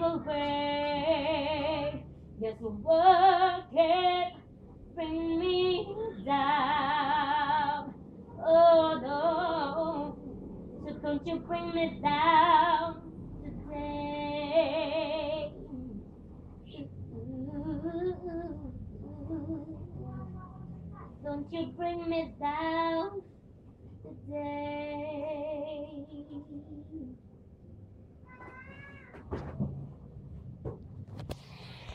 away. Yes, the world can't bring me down. Oh no, so don't you bring me down today. Don't you bring me down today.